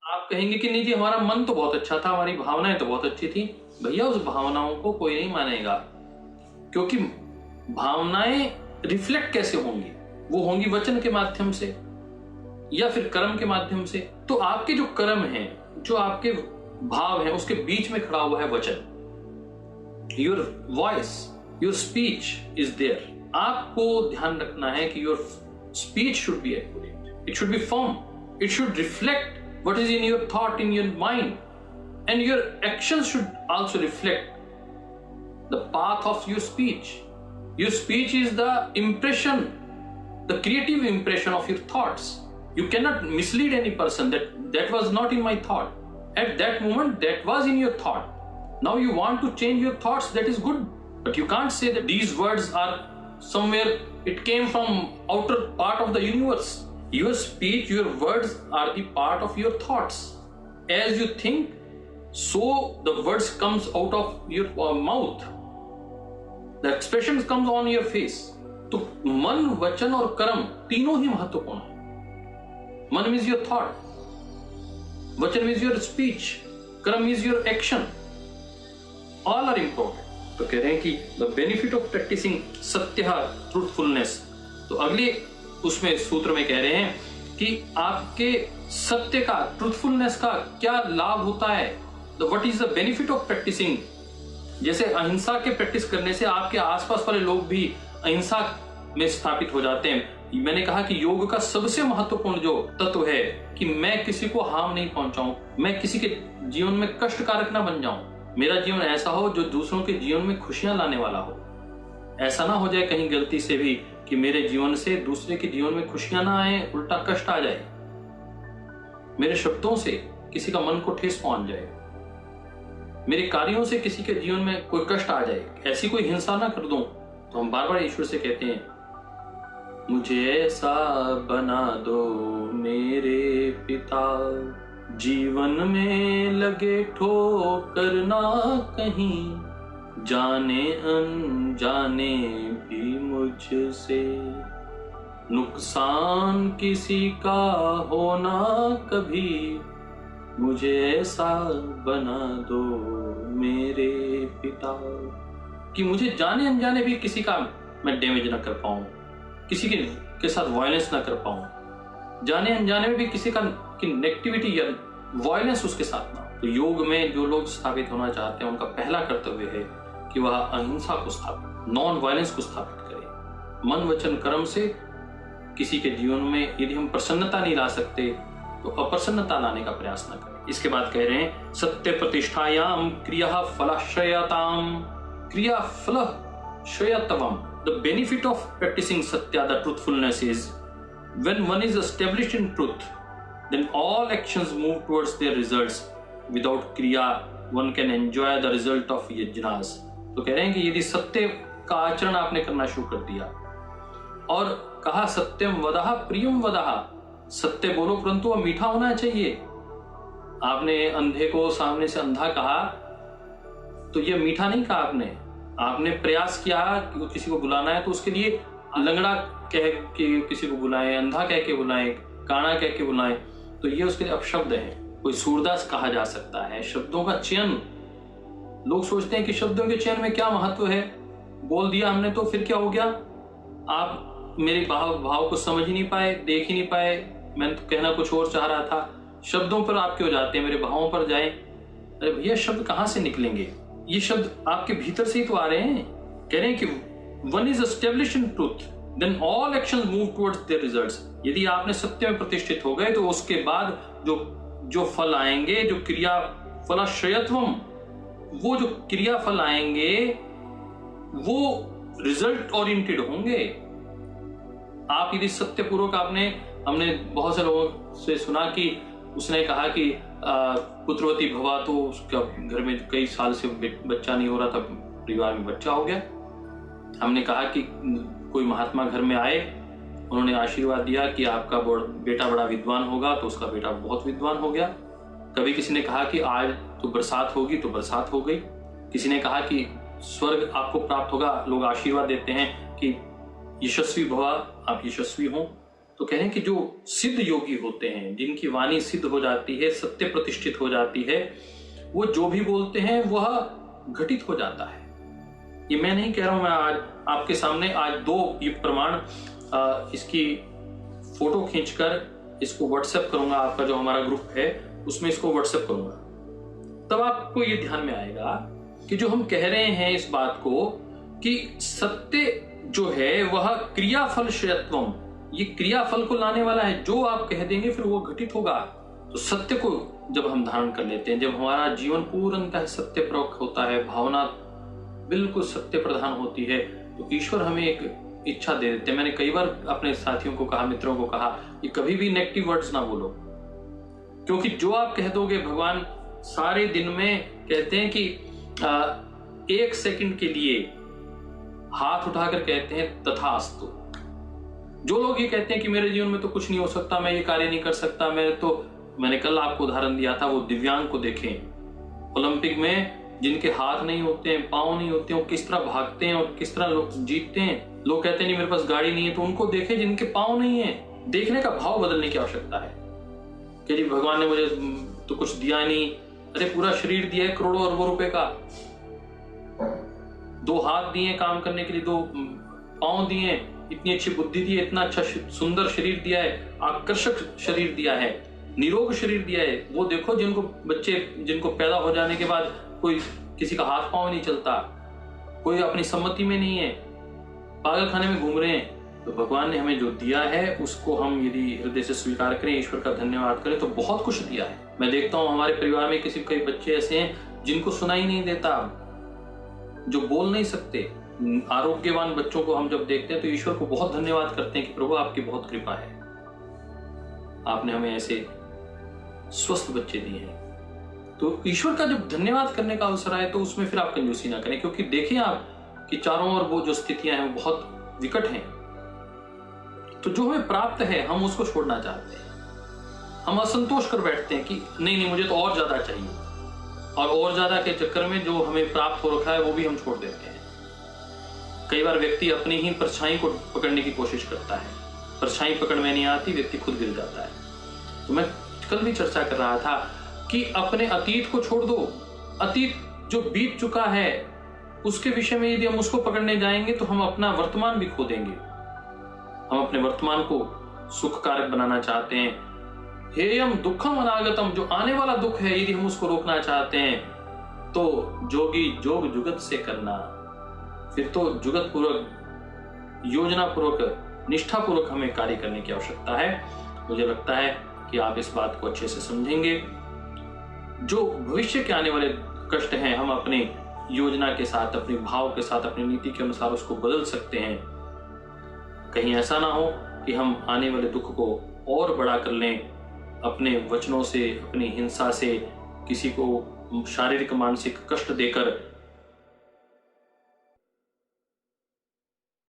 आप कहेंगे कि नहीं जी हमारा मन तो बहुत अच्छा था, हमारी भावनाएं तो बहुत अच्छी थी। भैया उस भावनाओं को कोई नहीं मानेगा, क्योंकि भावनाएं रिफ्लेक्ट कैसे होंगी? वो होंगी वचन के माध्यम से या फिर कर्म के माध्यम से। तो आपके जो कर्म हैं, जो आपके भाव हैं, उसके बीच में खड़ा हुआ है वचन। Your voice, your speech is there. आपको ध्यान रखना है कि your speech should be accurate, it should be firm, it should reflect what is in your thought, in your mind, and your actions should also reflect the path of your speech. Your speech is the impression, the creative impression of your thoughts. You cannot mislead any person that was not in my thought. At that moment, that was in your thought. Now you want to change your thoughts, that is good, but you can't say that these words are somewhere, it came from outer part of the universe. Your speech, your words are the part of your thoughts. As you think, so the words comes out of your mouth. The expressions comes on your face. तो मन, वचन और कर्म तीनों ही महत्वपूर्ण है। मन means your thought, वचन means your speech, कर्म means your action. All are important. तो कह रहे हैं कि the benefit of practicing सत्य, truthfulness. तो अगले उसमें सूत्र में कह रहे हैं कि आपके सत्य का, ट्रूथफुलनेस का क्या लाभ होता है। What is the benefit of practising. जैसे अहिंसा के प्रैक्टिस करने से आपके आसपास वाले लोग भी अहिंसा में स्थापित हो जाते हैं। मैंने कहा कि योग का सबसे महत्वपूर्ण जो तत्व है कि मैं किसी को हार्म नहीं पहुंचाऊं, मैं किसी के जीवन में कष्टकारक ना बन जाऊं। मेरा जीवन ऐसा हो जो दूसरों के जीवन में खुशियां लाने वाला हो। ऐसा ना हो जाए कहीं गलती से भी कि मेरे जीवन से दूसरे के जीवन में खुशियां ना आए, उल्टा कष्ट आ जाए, मेरे शब्दों से किसी का मन को ठेस पहुंच जाए, मेरे कार्यों से किसी के जीवन में कोई कष्ट आ जाए, ऐसी कोई हिंसा ना कर दूं। तो हम बार बार ईश्वर से कहते हैं, मुझे ऐसा बना दो मेरे पिता, जीवन में लगे ठोकर ना कहीं, जाने अनजाने भी मुझसे नुकसान किसी का होना कभी, मुझे ऐसा बना दो मेरे पिता कि मुझे जाने अनजाने भी किसी का मैं डैमेज ना कर पाऊं, किसी के साथ वायलेंस ना कर पाऊं, जाने अनजाने में भी किसी का की नेगेटिविटी या वायलेंस उसके साथ ना। तो योग में जो लोग स्थापित होना चाहते हैं उनका पहला कर्तव्य है कि वह अहिंसा को स्थापित, नॉन वायलेंस को स्थापित करें। मन, वचन, कर्म से किसी के जीवन में यदि हम प्रसन्नता नहीं ला सकते तो अप्रसन्नता लाने का प्रयास न करें। इसके बाद कह रहे हैं, सत्य प्रतिष्ठायाम क्रिया फलश्रयताम, क्रिया फलश्रयतवम। द बेनिफिट ऑफ प्रैक्टिसिंग सत्य, the truthfulness is when one is established in truth, then all actions move towards their results. Without kriya, one can enjoy the result of yajnas. तो कह रहे हैं कि यदि सत्य का आचरण आपने करना शुरू कर दिया और कहा सत्यम वदः प्रियम वदः, सत्य बोलो परंतु वह मीठा होना चाहिए। आपने अंधे को सामने से अंधा कहा तो यह मीठा नहीं कहा आपने प्रयास किया कि किसी को बुलाना है तो उसके लिए लंगड़ा कह के किसी को बुलाएं, अंधा कह के बुलाएं, काना कह के बुलाएं, तो ये उसके लिए अपशब्द है। कोई सूरदास कहा जा सकता है। शब्दों का चयन, लोग सोचते हैं कि शब्दों के चयन में क्या महत्व है, बोल दिया हमने तो फिर क्या हो गया। आप मेरे भाव को समझ ही नहीं पाए, देख ही नहीं पाए, मैंने तो कहना कुछ और चाह रहा था। शब्दों पर आप क्यों जाते हैं, मेरे भावों पर जाएं। अरे भैया शब्द कहां से निकलेंगे, ये शब्द आपके भीतर से ही तो आ रहे हैं। कह रहे हैं कि one is established in truth, then all actions move towards their results. यदि आपने सत्य में प्रतिष्ठित हो गए तो उसके बाद जो फल आएंगे, जो क्रिया फलाश्रयत्वम, वो जो क्रिया फल आएंगे वो रिजल्ट ओरिएंटेड होंगे। आप यदि सत्य पूर्वक हमने बहुत से लोगों से सुना कि उसने कहा कि पुत्रवती भवा, तो उसका घर में कई साल से बच्चा नहीं हो रहा था, परिवार में बच्चा हो गया। हमने कहा कि कोई महात्मा घर में आए, उन्होंने आशीर्वाद दिया कि आपका बेटा बड़ा विद्वान होगा, तो उसका बेटा बहुत विद्वान हो गया। कभी किसी ने कहा कि आज तो बरसात होगी, तो बरसात हो गई। किसी ने कहा कि स्वर्ग आपको प्राप्त होगा, लोग आशीर्वाद देते हैं कि यशस्वी भवा, आप यशस्वी हो। तो कह रहे हैं कि जो सिद्ध योगी होते हैं, जिनकी वाणी सिद्ध हो जाती है, सत्य प्रतिष्ठित हो जाती है, वो जो भी बोलते हैं वह घटित हो जाता है। ये मैं नहीं कह रहा हूं, मैं आज आपके सामने आज 2 ये प्रमाण इसकी फोटो खींचकर इसको व्हाट्सएप करूंगा, आपका जो हमारा ग्रुप है उसमें इसको व्हाट्सएप करूंगा। तब आपको ये ध्यान में आएगा कि जो हम कह रहे हैं इस बात को कि सत्य जो है वह क्रियाफल श्रेयत्वम, ये क्रियाफल को लाने वाला है। जो आप कह देंगे फिर वो घटित होगा। तो सत्य को जब हम धारण कर लेते हैं, जब हमारा जीवन पूर्णतः सत्य प्रवक होता है, भावना बिल्कुल सत्य प्रधान होती है, तो ईश्वर हमें एक इच्छा दे देते हैं। मैंने कई बार अपने साथियों को कहा, मित्रों को कहा कि कभी भी नेगेटिव वर्ड्स ना बोलो, क्योंकि जो आप कह दोगे भगवान सारे दिन में कहते हैं कि 1 सेकंड के लिए हाथ उठाकर कहते हैं तथास्तु। जो लोग ये कहते हैं कि मेरे जीवन में तो कुछ नहीं हो सकता, मैं ये कार्य नहीं कर सकता, मैंने कल आपको उदाहरण दिया था, वो दिव्यांग को देखें ओलंपिक में, जिनके हाथ नहीं होते हैं, पांव नहीं होते हैं, वो किस तरह भागते हैं और किस तरह लोग जीतते हैं। लोग कहते हैं नहीं मेरे पास गाड़ी नहीं है, तो उनको देखें जिनके पांव नहीं है। देखने का भाव बदलने की आवश्यकता है कि जी भगवान ने मुझे तो कुछ दिया नहीं, अरे पूरा शरीर दिया है करोड़ों अरबों रुपए का, 2 हाथ दिए काम करने के लिए, 2 पांव दिए, इतनी अच्छी बुद्धि दी है, इतना अच्छा सुंदर शरीर दिया है, आकर्षक शरीर दिया है, निरोग शरीर दिया है। वो देखो जिनको बच्चे, जिनको पैदा हो जाने के बाद कोई किसी का हाथ पांव नहीं चलता, कोई अपनी सम्मति में नहीं है, पागल खाने में घूम रहे हैं। तो भगवान ने हमें जो दिया है उसको हम यदि हृदय से स्वीकार करें, ईश्वर का धन्यवाद करें, तो बहुत कुछ दिया है। मैं देखता हूँ हमारे परिवार में कई बच्चे ऐसे हैं जिनको सुनाई नहीं देता, जो बोल नहीं सकते। आरोग्यवान बच्चों को हम जब देखते हैं तो ईश्वर को बहुत धन्यवाद करते हैं कि प्रभु आपकी बहुत कृपा है, आपने हमें ऐसे स्वस्थ बच्चे दिए हैं। तो ईश्वर का जब धन्यवाद करने का अवसर आए तो उसमें फिर आप कंजूसी ना करें, क्योंकि देखें आप कि चारों ओर वो जो स्थितियां हैं वो बहुत विकट हैं। तो जो हमें प्राप्त है हम उसको छोड़ना चाहते हैं, हम असंतोष कर बैठते हैं कि नहीं मुझे तो और ज्यादा चाहिए, और ज्यादा के चक्कर में जो हमें प्राप्त हो रखा है वो भी हम छोड़ देते हैं। कई बार व्यक्ति अपनी ही परछाई को पकड़ने की कोशिश करता है, परछाई पकड़ में नहीं आती, व्यक्ति खुद गिर जाता है। तो मैं कल भी चर्चा कर रहा था कि अपने अतीत को छोड़ दो। अतीत जो बीत चुका है उसके विषय में यदि हम उसको पकड़ने जाएंगे तो हम अपना वर्तमान भी खो देंगे। हम अपने वर्तमान को सुख कारक बनाना चाहते हैं। हेयम दुखम अनागतम, जो आने वाला दुख है यदि हम उसको रोकना चाहते हैं तो जोगी जोग जुगत से करना, फिर तो जुगत पूर्वक, योजना पूर्वक, निष्ठा पूर्वक हमें कार्य करने की आवश्यकता है। मुझे लगता है कि आप इस बात को अच्छे से समझेंगे। जो भविष्य के आने वाले कष्ट हैं हम अपनी योजना के साथ, अपने भाव के साथ, अपनी नीति के अनुसार उसको बदल सकते हैं। कहीं ऐसा ना हो कि हम आने वाले दुख को और बड़ा कर लें अपने वचनों से, अपनी हिंसा से, किसी को शारीरिक मानसिक कष्ट देकर